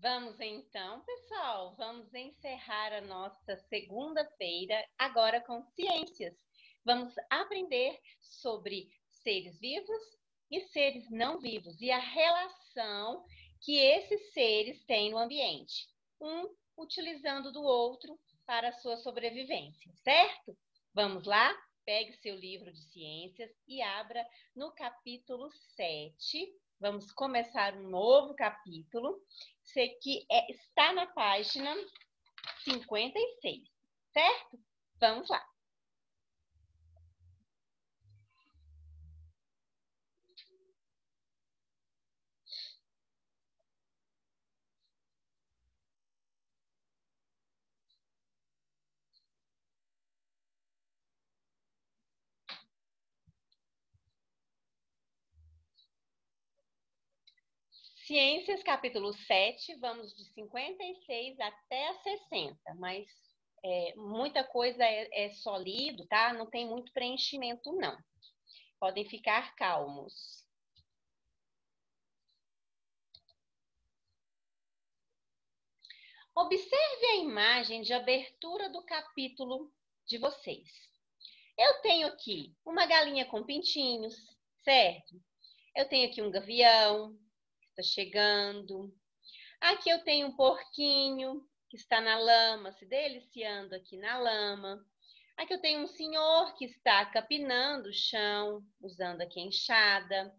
Vamos então, pessoal, vamos encerrar a nossa segunda-feira agora com ciências. Vamos aprender sobre seres vivos e seres não vivos e a relação que esses seres têm no ambiente, um utilizando do outro para a sua sobrevivência, certo? Vamos lá? Pegue seu livro de ciências e abra no capítulo 7. Vamos começar um novo capítulo. Que está na página 56, certo? Vamos lá. Ciências, capítulo 7, vamos de 56 até a 60, mas muita coisa é só lido, tá? Não tem muito preenchimento, não. Podem ficar calmos. Observe a imagem de abertura do capítulo de vocês. Eu tenho aqui uma galinha com pintinhos, certo? Eu tenho aqui um gavião, que está chegando. Aqui eu tenho um porquinho, que está na lama, se deliciando aqui na lama. Aqui eu tenho um senhor que está capinando o chão, usando aqui a enxada.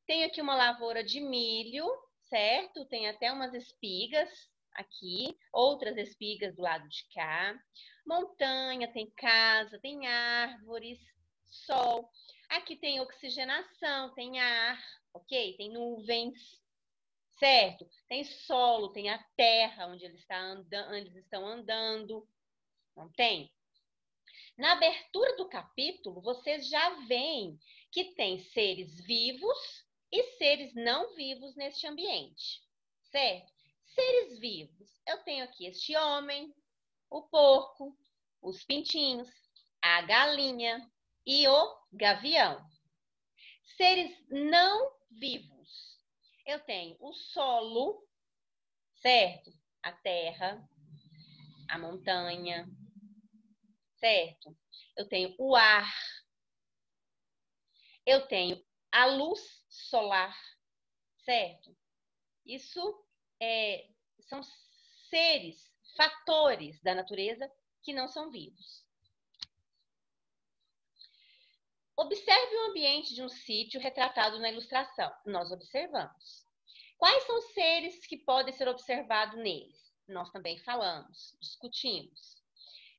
Tenho aqui uma lavoura de milho, certo? Tem até umas espigas aqui, outras espigas do lado de cá. Montanha, tem casa, tem árvores, sol. Aqui tem oxigenação, tem ar, ok? Tem nuvens, certo? Tem solo, tem a terra onde eles estão andando, não tem? Na abertura do capítulo, vocês já veem que tem seres vivos e seres não vivos neste ambiente, certo? Seres vivos, eu tenho aqui este homem, o porco, os pintinhos, a galinha e o gavião. Seres não vivos, eu tenho o solo, certo? A terra, a montanha, certo? Eu tenho o ar, eu tenho a luz solar, certo? Isso são seres, fatores da natureza que não são vivos. Observe o ambiente de um sítio retratado na ilustração. Nós observamos. Quais são os seres que podem ser observados neles? Nós também falamos, discutimos.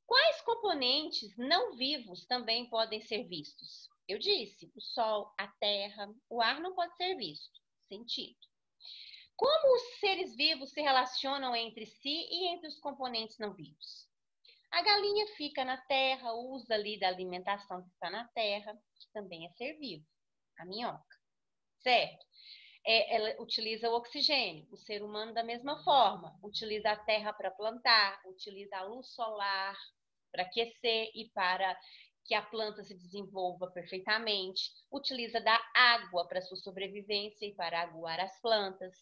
Quais componentes não vivos também podem ser vistos? Eu disse, o sol, a terra, o ar não pode ser visto, sentido. Como os seres vivos se relacionam entre si e entre os componentes não vivos? A galinha fica na terra, usa ali da alimentação que está na terra, que também é ser vivo, a minhoca, certo? Ela utiliza o oxigênio, o ser humano da mesma forma, utiliza a terra para plantar, utiliza a luz solar para aquecer e para que a planta se desenvolva perfeitamente, utiliza da água para sua sobrevivência e para aguar as plantas,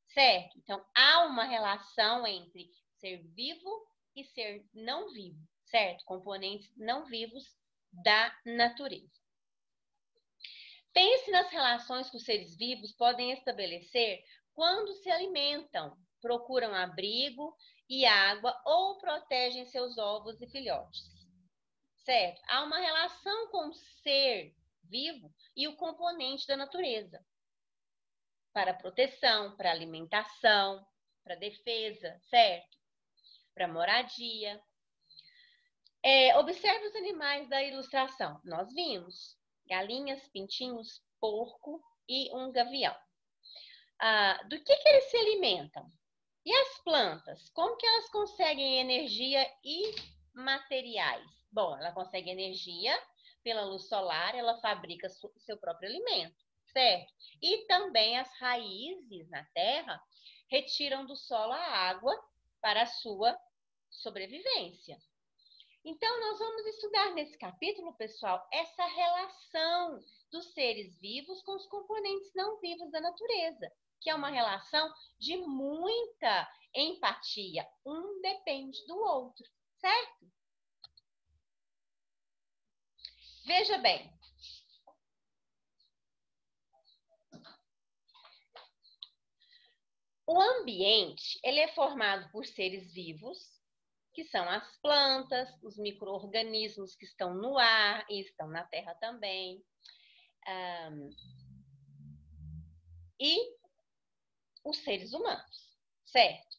certo? Então, há uma relação entre ser vivo e ser não vivo, certo? Componentes não vivos da natureza. Pense nas relações que os seres vivos podem estabelecer quando se alimentam, procuram abrigo e água ou protegem seus ovos e filhotes. Certo? Há uma relação com o ser vivo e o componente da natureza. Para proteção, para alimentação, para defesa, certo? Para moradia. Observe os animais da ilustração. Nós vimos galinhas, pintinhos, porco e um gavião. Do que eles se alimentam? E as plantas? Como que elas conseguem energia e materiais? Bom, ela consegue energia pela luz solar, ela fabrica seu próprio alimento, certo? E também as raízes na terra retiram do solo a água para a sua sobrevivência. Então, nós vamos estudar nesse capítulo, pessoal, essa relação dos seres vivos com os componentes não vivos da natureza, que é uma relação de muita empatia. Um depende do outro, certo? Veja bem. O ambiente, ele é formado por seres vivos, que são as plantas, os micro-organismos que estão no ar e estão na terra também. E os seres humanos, certo?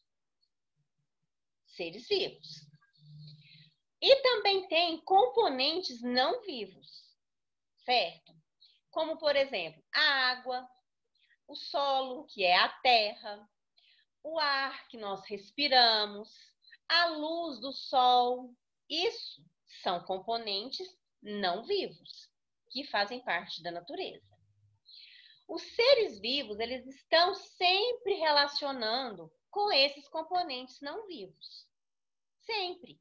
Seres vivos. E também tem componentes não vivos, certo? Como, por exemplo, a água, o solo, que é a terra, o ar que nós respiramos, a luz do sol. Isso são componentes não vivos, que fazem parte da natureza. Os seres vivos, eles estão sempre relacionando com esses componentes não vivos. Sempre.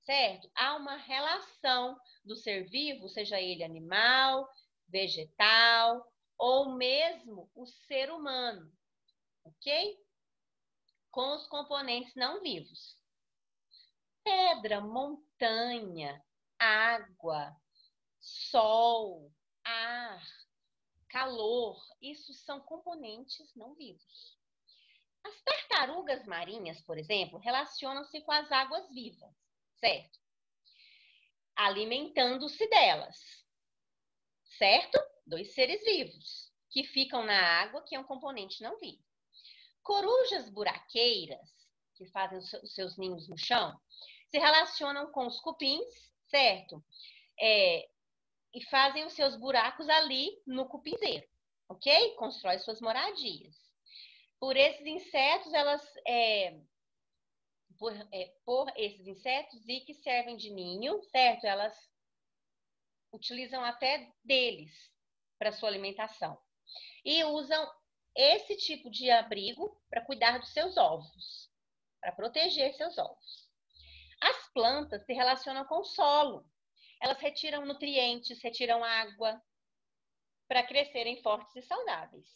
Certo? Há uma relação do ser vivo, seja ele animal, vegetal ou mesmo o ser humano, ok? Com os componentes não vivos. Pedra, montanha, água, sol, ar, calor, isso são componentes não vivos. As tartarugas marinhas, por exemplo, relacionam-se com as águas vivas, certo? Alimentando-se delas, certo? Dois seres vivos que ficam na água, que é um componente não vivo. Corujas buraqueiras, que fazem os seus ninhos no chão, se relacionam com os cupins, certo? E fazem os seus buracos ali no cupinzeiro, ok? Constrói suas moradias. Por esses insetos, por esses insetos e que servem de ninho, certo? Elas utilizam até deles para sua alimentação. E usam esse tipo de abrigo para cuidar dos seus ovos, para proteger seus ovos. As plantas se relacionam com o solo. Elas retiram nutrientes, retiram água para crescerem fortes e saudáveis.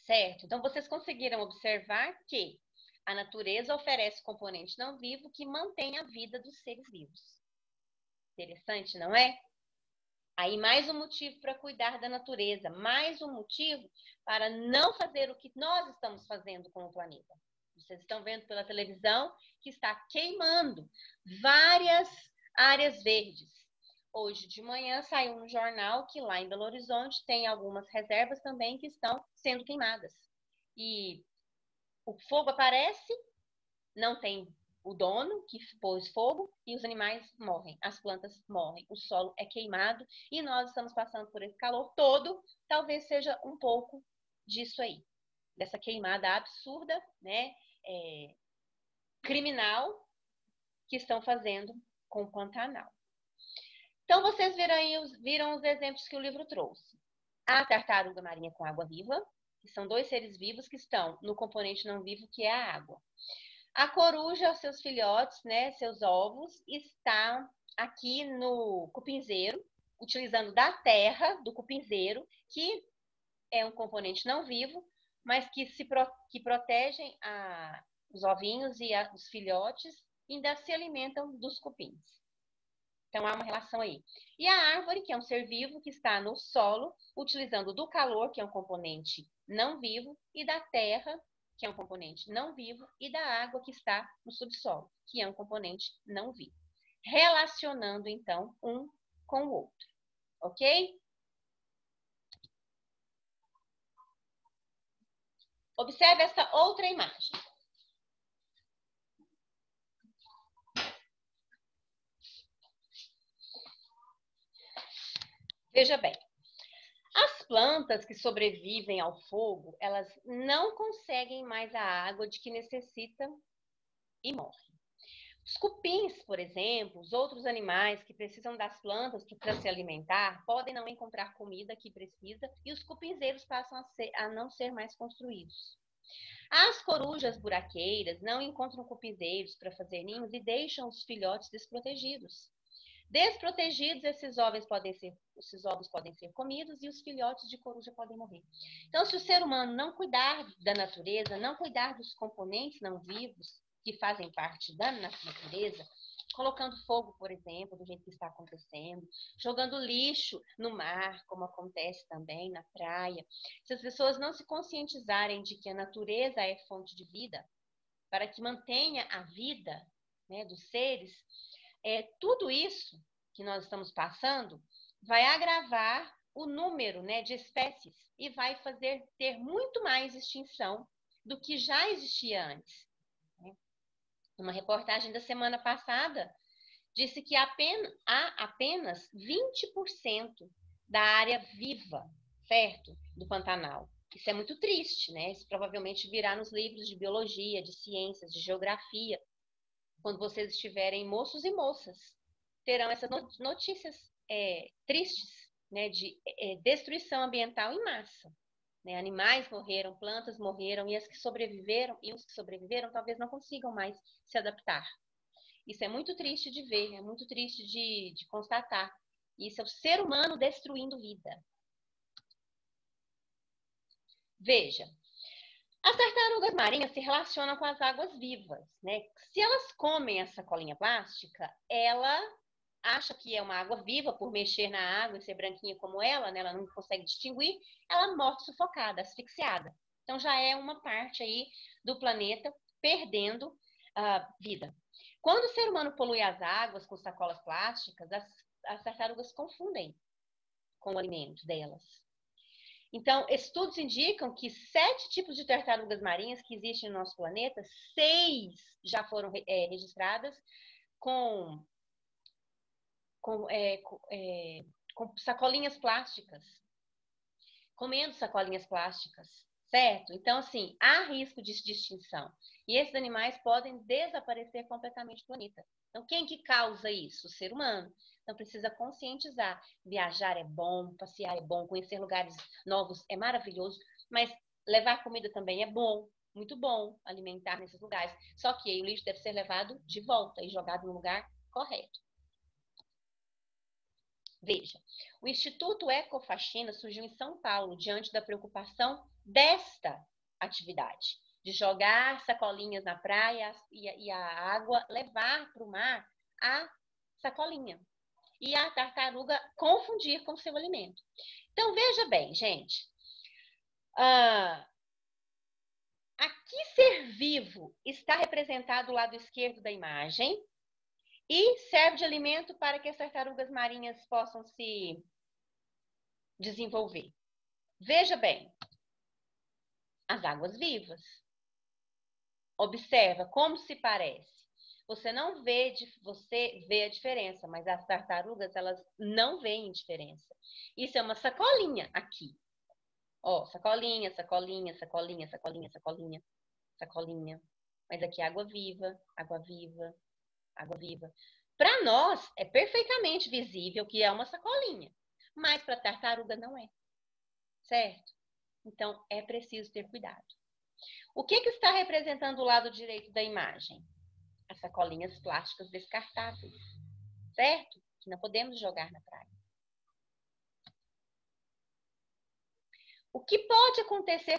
Certo? Então, vocês conseguiram observar que a natureza oferece componente não vivo que mantém a vida dos seres vivos. Interessante, não é? Aí, mais um motivo para cuidar da natureza, mais um motivo para não fazer o que nós estamos fazendo com o planeta. Vocês estão vendo pela televisão que está queimando várias áreas verdes. Hoje de manhã saiu no jornal que lá em Belo Horizonte tem algumas reservas também que estão sendo queimadas. E o fogo aparece, não tem o dono que pôs fogo e os animais morrem, as plantas morrem, o solo é queimado e nós estamos passando por esse calor todo. Talvez seja um pouco disso aí, dessa queimada absurda, né, criminal que estão fazendo com o Pantanal. Então, vocês viram os exemplos que o livro trouxe. A tartaruga marinha com água viva, que são dois seres vivos que estão no componente não vivo, que é a água. A coruja, os seus filhotes, né, seus ovos, está aqui no cupinzeiro, utilizando da terra do cupinzeiro, que é um componente não vivo, mas que protegem os ovinhos e os filhotes e ainda se alimentam dos cupins. Então, há uma relação aí. E a árvore, que é um ser vivo que está no solo, utilizando do calor, que é um componente não vivo, e da terra, que é um componente não vivo, e da água que está no subsolo, que é um componente não vivo. Relacionando, então, um com o outro. Ok? Observe essa outra imagem. Veja bem. As plantas que sobrevivem ao fogo, elas não conseguem mais a água de que necessitam e morrem. Os cupins, por exemplo, os outros animais que precisam das plantas para se alimentar, podem não encontrar comida que precisa e os cupinzeiros passam a não ser mais construídos. As corujas buraqueiras não encontram cupinzeiros para fazer ninhos e deixam os filhotes desprotegidos. Desprotegidos, esses ovos podem ser comidos e os filhotes de coruja podem morrer. Então, se o ser humano não cuidar da natureza, não cuidar dos componentes não vivos que fazem parte da natureza, colocando fogo, por exemplo, do jeito que está acontecendo, jogando lixo no mar, como acontece também na praia, se as pessoas não se conscientizarem de que a natureza é fonte de vida, para que mantenha a vida, né, dos seres, tudo isso que nós estamos passando vai agravar o número, né, de espécies e vai fazer ter muito mais extinção do que já existia antes. Né? Uma reportagem da semana passada disse que há apenas 20% da área viva, certo? Do Pantanal. Isso é muito triste, né? Isso provavelmente virá nos livros de biologia, de ciências, de geografia, quando vocês estiverem moços e moças, terão essas notícias tristes, né, de destruição ambiental em massa. Né? Animais morreram, plantas morreram, e os que sobreviveram talvez não consigam mais se adaptar. Isso é muito triste de ver, é muito triste de constatar. Isso é o ser humano destruindo vida. Veja, as tartarugas marinhas se relacionam com as águas vivas, né? Se elas comem essa sacolinha plástica, ela acha que é uma água viva por mexer na água e ser branquinha como ela, né? Ela não consegue distinguir, ela morre sufocada, asfixiada. Então já é uma parte aí do planeta perdendo a vida. Quando o ser humano polui as águas com sacolas plásticas, as tartarugas confundem com o alimento delas. Então, estudos indicam que 7 tipos de tartarugas marinhas que existem no nosso planeta, 6 já foram registradas com sacolinhas plásticas, comendo sacolinhas plásticas, certo? Então, assim, há risco de extinção. E esses animais podem desaparecer completamente do planeta. Então, quem que causa isso? O ser humano. Então, precisa conscientizar. Viajar é bom, passear é bom, conhecer lugares novos é maravilhoso, mas levar comida também é bom, muito bom alimentar nesses lugares. Só que aí o lixo deve ser levado de volta e jogado no lugar correto. Veja, o Instituto Ecofaxina surgiu em São Paulo diante da preocupação desta atividade, de jogar sacolinhas na praia e a água levar para o mar a sacolinha e a tartaruga confundir com seu alimento. Então, veja bem, gente, aqui ser vivo está representado do lado esquerdo da imagem e serve de alimento para que as tartarugas marinhas possam se desenvolver. Veja bem, as águas vivas. Observa como se parece. Você vê a diferença, mas as tartarugas, elas não veem diferença. Isso é uma sacolinha aqui. Ó, sacolinha, sacolinha, sacolinha, sacolinha, sacolinha, sacolinha. Mas aqui é água viva, água viva, água viva. Para nós, é perfeitamente visível que é uma sacolinha. Mas para a tartaruga não é. Certo? Então, é preciso ter cuidado. O que está representando o lado direito da imagem? As sacolinhas plásticas descartáveis, certo? Que não podemos jogar na praia. O que pode acontecer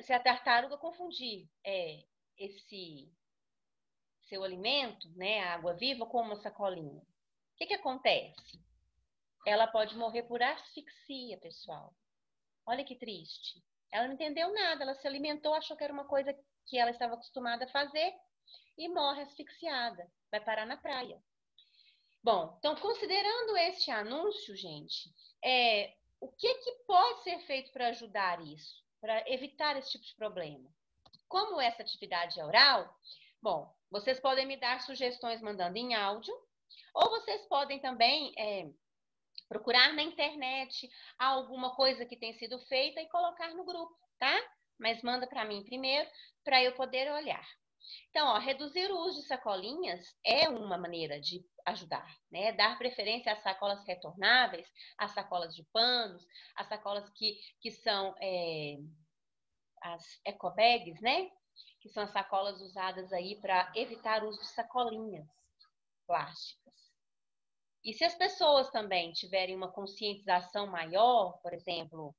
se a tartaruga confundir esse seu alimento, né, a água viva, com uma sacolinha? O que acontece? Ela pode morrer por asfixia, pessoal. Olha que triste. Ela não entendeu nada, ela se alimentou, achou que era uma coisa que ela estava acostumada a fazer e morre asfixiada. Vai parar na praia. Bom, então, considerando este anúncio, gente, o que pode ser feito para ajudar isso, para evitar esse tipo de problema? Como essa atividade é oral, bom, vocês podem me dar sugestões mandando em áudio, ou vocês podem também procurar na internet alguma coisa que tem sido feita e colocar no grupo, tá? Mas manda para mim primeiro, para eu poder olhar. Então, ó, reduzir o uso de sacolinhas é uma maneira de ajudar, né? Dar preferência às sacolas retornáveis, às sacolas de panos, às sacolas que são as ecobags, né? Que são as sacolas usadas aí para evitar o uso de sacolinhas plásticas. E se as pessoas também tiverem uma conscientização maior, por exemplo,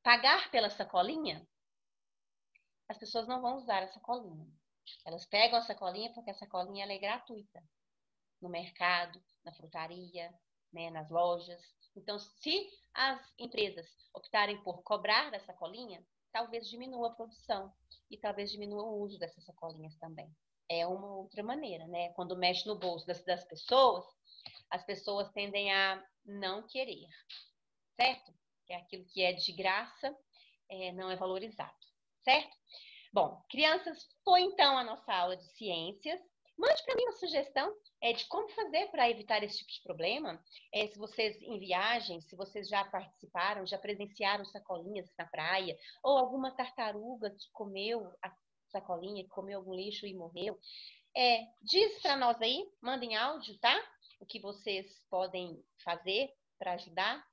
pagar pela sacolinha, as pessoas não vão usar a sacolinha. Elas pegam a sacolinha porque a sacolinha ela é gratuita no mercado, na frutaria, né, nas lojas. Então, se as empresas optarem por cobrar da sacolinha, talvez diminua a produção e talvez diminua o uso dessas sacolinhas também. É uma outra maneira, né? Quando mexe no bolso das pessoas, as pessoas tendem a não querer, certo? Que é aquilo que é de graça, não é valorizado, certo? Bom, crianças, foi então a nossa aula de ciências. Mande para mim uma sugestão de como fazer para evitar esse tipo de problema. Se vocês em viagem, se vocês já participaram, já presenciaram sacolinhas na praia, ou alguma tartaruga que comeu a sacolinha, que comeu algum lixo e morreu. Diz para nós aí, mandem áudio, tá? O que vocês podem fazer para ajudar.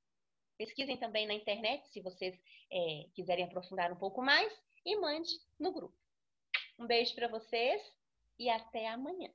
Pesquisem também na internet, se vocês quiserem aprofundar um pouco mais, e mande no grupo. Um beijo para vocês e até amanhã.